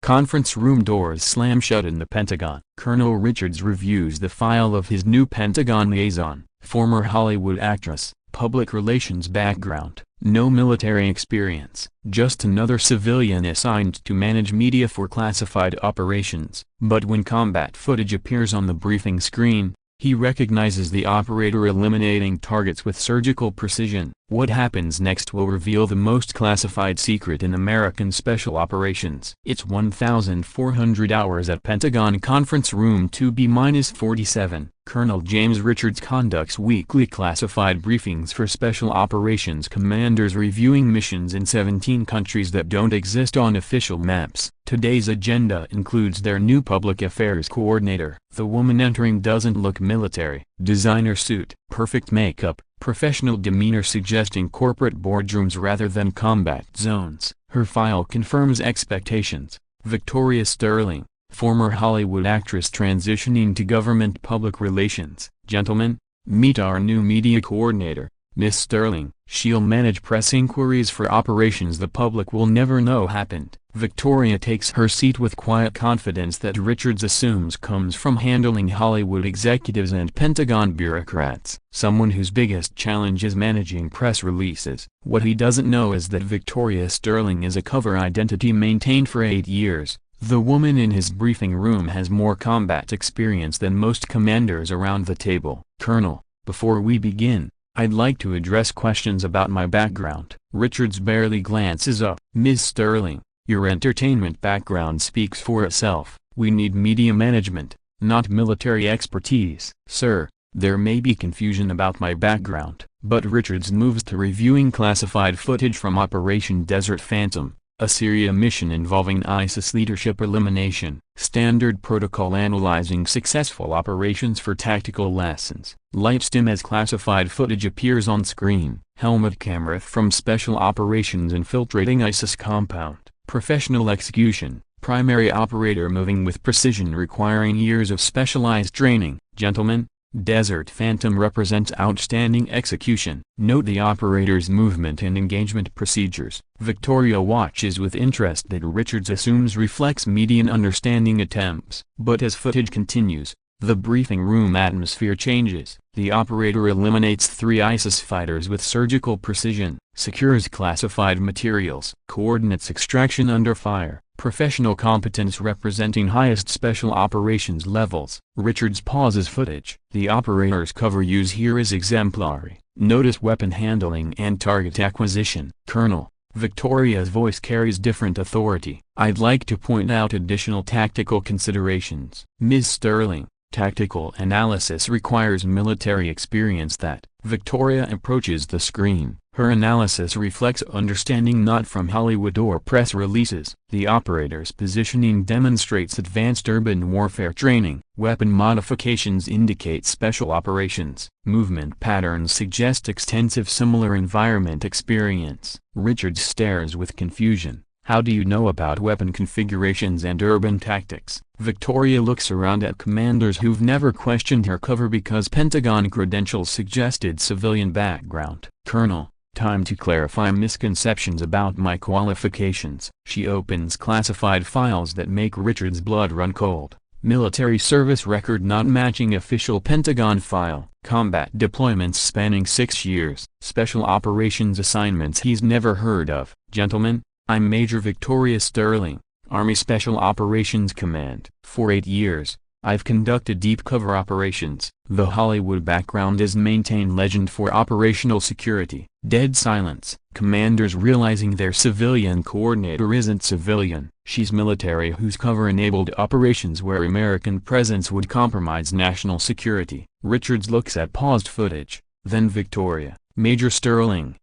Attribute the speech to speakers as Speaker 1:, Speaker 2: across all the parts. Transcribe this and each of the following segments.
Speaker 1: Conference room doors slam shut in the Pentagon. Colonel Richards reviews the file of his new Pentagon liaison, former Hollywood actress, public relations background, no military experience, just another civilian assigned to manage media for classified operations. But when combat footage appears on the briefing screen, he recognizes the operator eliminating targets with surgical precision. What happens next will reveal the most classified secret in American special operations. It's 1,400 hours at Pentagon Conference Room 2B-47. Colonel James Richards conducts weekly classified briefings for special operations commanders reviewing missions in 17 countries that don't exist on official maps. Today's agenda includes their new public affairs coordinator. The woman entering doesn't look military. Designer suit, perfect makeup, professional demeanor suggesting corporate boardrooms rather than combat zones. Her file confirms expectations. Victoria Sterling, former Hollywood actress transitioning to government public relations. Gentlemen, meet our new media coordinator, Miss Sterling. She'll manage press inquiries for operations the public will never know happened. Victoria takes her seat with quiet confidence that Richards assumes comes from handling Hollywood executives and Pentagon bureaucrats. Someone whose biggest challenge is managing press releases. What he doesn't know is that Victoria Sterling is a cover identity maintained for 8 years. The woman in his briefing room has more combat experience than most commanders around the table. Colonel, before we begin, I'd like to address questions about my background. Richards barely glances up. Ms. Sterling, your entertainment background speaks for itself. We need media management, not military expertise. Sir, there may be confusion about my background. But Richards moves to reviewing classified footage from Operation Desert Phantom, a Syria mission involving ISIS leadership elimination. Standard protocol analyzing successful operations for tactical lessons. Light stim as classified footage appears on screen. Helmet camera from special operations infiltrating ISIS compound. Professional execution. Primary operator moving with precision requiring years of specialized training. Gentlemen, Desert Phantom represents outstanding execution. Note the operator's movement and engagement procedures. Victoria watches with interest that Richards assumes reflects median understanding attempts. But as footage continues, the briefing room atmosphere changes. The operator eliminates 3 ISIS fighters with surgical precision, secures classified materials, coordinates extraction under fire. Professional competence representing highest special operations levels. Richards pauses footage. The operator's cover use here is exemplary. Notice weapon handling and target acquisition. Colonel, Victoria's voice carries different authority. I'd like to point out additional tactical considerations. Ms. Sterling, tactical analysis requires military experience that. Victoria approaches the screen. Her analysis reflects understanding not from Hollywood or press releases. The operator's positioning demonstrates advanced urban warfare training. Weapon modifications indicate special operations. Movement patterns suggest extensive similar environment experience. Richards stares with confusion. How do you know about weapon configurations and urban tactics? Victoria looks around at commanders who've never questioned her cover because Pentagon credentials suggested civilian background. Colonel, time to clarify misconceptions about my qualifications. She opens classified files that make Richards' blood run cold. Military service record not matching official Pentagon file. Combat deployments spanning 6 years. Special operations assignments he's never heard of. Gentlemen, I'm Major Victoria Sterling, Army Special Operations Command. For 8 years, I've conducted deep cover operations. The Hollywood background is maintained legend for operational security. Dead silence. Commanders realizing their civilian coordinator isn't civilian. She's military whose cover enabled operations where American presence would compromise national security. Richards looks at paused footage, then Victoria. Major Sterling.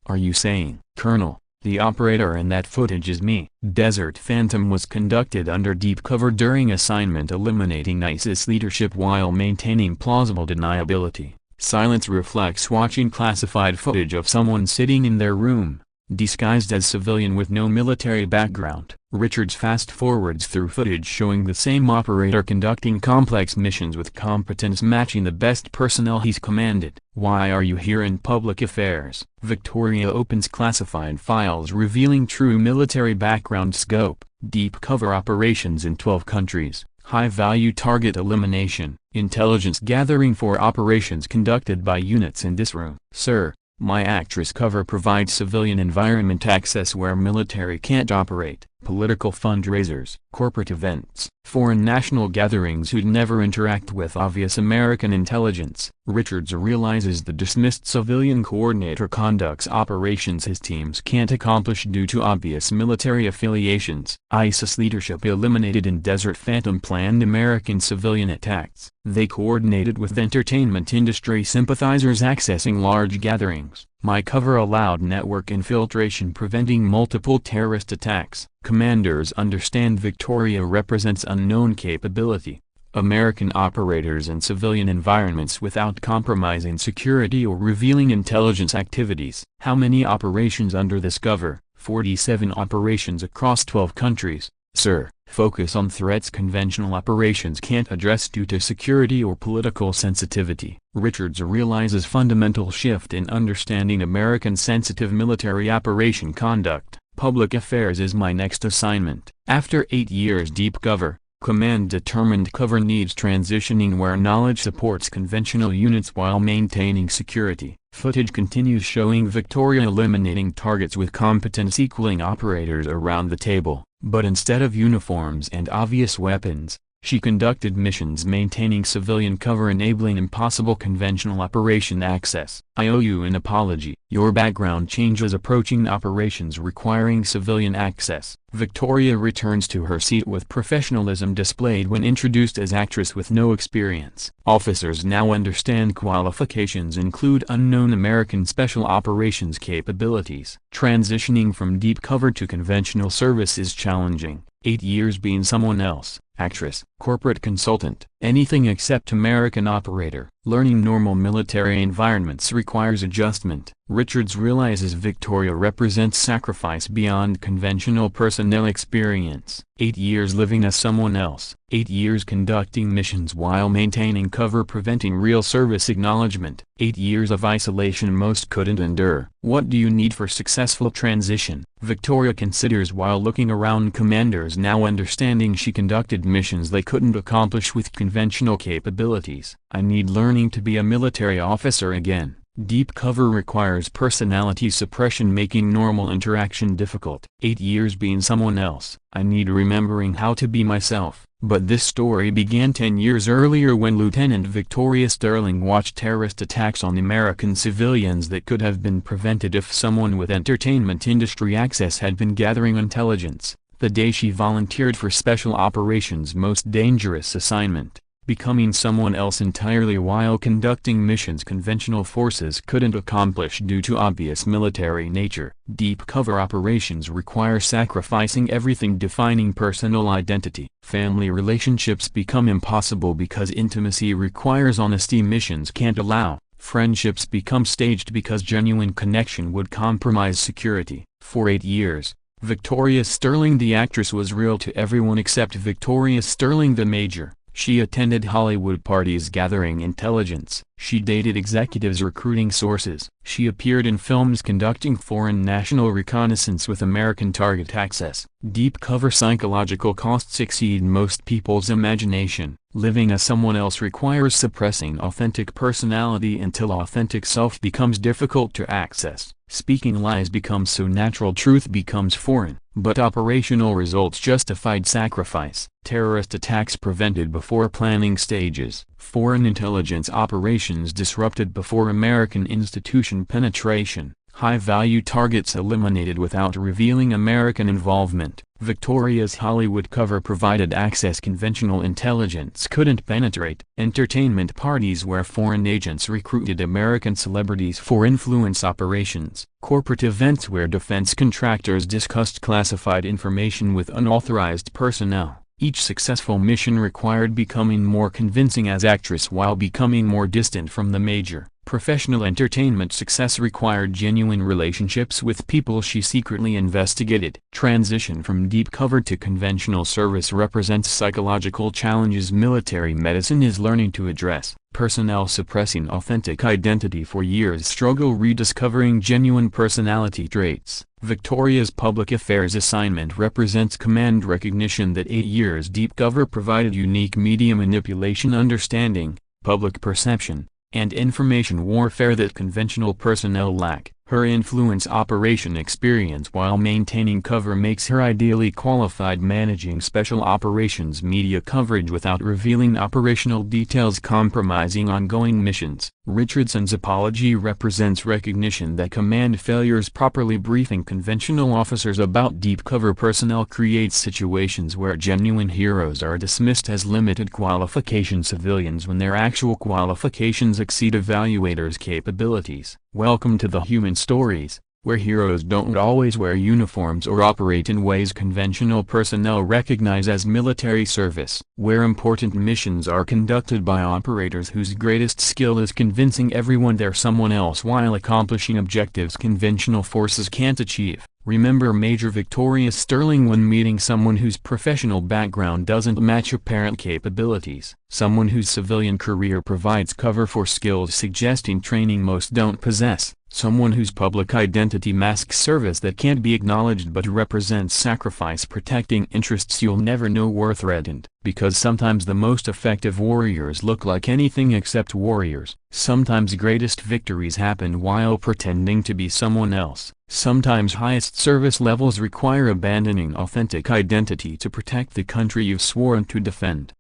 Speaker 1: Are you saying, Colonel, the operator in that footage is me? Desert Phantom was conducted under deep cover during assignment eliminating ISIS leadership while maintaining plausible deniability. Silence reflects watching classified footage of someone sitting in their room, disguised as civilian with no military background. Richards fast-forwards through footage showing the same operator conducting complex missions with competence matching the best personnel he's commanded. Why are you here in public affairs? Victoria opens classified files revealing true military background scope. deep cover operations in 12 countries, high-value target elimination, intelligence gathering for operations conducted by units in this room. Sir, my actress cover provides civilian environment access where military can't operate, political fundraisers, corporate events, foreign national gatherings who'd never interact with obvious American intelligence. Richards realizes the dismissed civilian coordinator conducts operations his teams can't accomplish due to obvious military affiliations. ISIS leadership eliminated in Desert Phantom planned American civilian attacks. They coordinated with entertainment industry sympathizers accessing large gatherings. My cover allowed network infiltration preventing multiple terrorist attacks. Commanders understand Victoria represents unknown capability. American operators in civilian environments without compromising security or revealing intelligence activities. How many operations under this cover? 47 operations across 12 countries. Sir, focus on threats conventional operations can't address due to security or political sensitivity. Richards realizes fundamental shift in understanding American sensitive military operation conduct. Public affairs is my next assignment. After 8 years deep cover, Command determined cover needs transitioning where knowledge supports conventional units while maintaining security. Footage continues showing Victoria eliminating targets with competence equaling operators around the table, but instead of uniforms and obvious weapons, she conducted missions maintaining civilian cover enabling impossible conventional operation access. I owe you an apology. Your background changes approaching operations requiring civilian access. Victoria returns to her seat with professionalism displayed when introduced as actress with no experience. Officers now understand qualifications include unknown American special operations capabilities. Transitioning from deep cover to conventional service is challenging. 8 years being someone else. Actress, corporate consultant, anything except American operator. Learning normal military environments requires adjustment. Richards realizes Victoria represents sacrifice beyond conventional personnel experience. 8 years living as someone else. 8 years conducting missions while maintaining cover preventing real service acknowledgement. 8 years of isolation most couldn't endure. What do you need for successful transition? Victoria considers while looking around. Commanders now understanding she conducted missions they couldn't accomplish with conventional capabilities. I need learning to be a military officer again. Deep cover requires personality suppression making normal interaction difficult. 8 years being someone else. I need remembering how to be myself. But this story began 10 years earlier when Lieutenant Victoria Sterling watched terrorist attacks on American civilians that could have been prevented if someone with entertainment industry access had been gathering intelligence. The day she volunteered for Special Operations' most dangerous assignment, becoming someone else entirely while conducting missions conventional forces couldn't accomplish due to obvious military nature. Deep cover operations require sacrificing everything defining personal identity. Family relationships become impossible because intimacy requires honesty missions can't allow. Friendships become staged because genuine connection would compromise security. For 8 years, Victoria Sterling the actress was real to everyone except Victoria Sterling the major. She attended Hollywood parties gathering intelligence. She dated executives recruiting sources. She appeared in films conducting foreign national reconnaissance with American target access. Deep cover psychological costs exceed most people's imagination. Living as someone else requires suppressing authentic personality until authentic self becomes difficult to access. Speaking lies becomes so natural truth becomes foreign. But operational results justified sacrifice. Terrorist attacks prevented before planning stages. Foreign intelligence operations disrupted before American institution penetration. High-value targets eliminated without revealing American involvement. Victoria's Hollywood cover provided access conventional intelligence couldn't penetrate. Entertainment parties where foreign agents recruited American celebrities for influence operations. Corporate events where defense contractors discussed classified information with unauthorized personnel. Each successful mission required becoming more convincing as actress while becoming more distant from the major. Professional entertainment success required genuine relationships with people she secretly investigated. Transition from deep cover to conventional service represents psychological challenges military medicine is learning to address. Personnel suppressing authentic identity for years struggle rediscovering genuine personality traits. Victoria's public affairs assignment represents command recognition that 8 years deep cover provided unique media manipulation understanding, public perception, and information warfare that conventional personnel lack. Her influence operation experience while maintaining cover makes her ideally qualified managing special operations media coverage without revealing operational details compromising ongoing missions. Richardson's apology represents recognition that command failures properly briefing conventional officers about deep cover personnel creates situations where genuine heroes are dismissed as limited qualification civilians when their actual qualifications exceed evaluators' capabilities. Welcome to the Human Stories, where heroes don't always wear uniforms or operate in ways conventional personnel recognize as military service. Where important missions are conducted by operators whose greatest skill is convincing everyone they're someone else while accomplishing objectives conventional forces can't achieve. Remember Major Victoria Sterling when meeting someone whose professional background doesn't match apparent capabilities. Someone whose civilian career provides cover for skills suggesting training most don't possess. Someone whose public identity masks service that can't be acknowledged but represents sacrifice protecting interests you'll never know were threatened. Because sometimes the most effective warriors look like anything except warriors. Sometimes greatest victories happen while pretending to be someone else. Sometimes highest service levels require abandoning authentic identity to protect the country you've sworn to defend.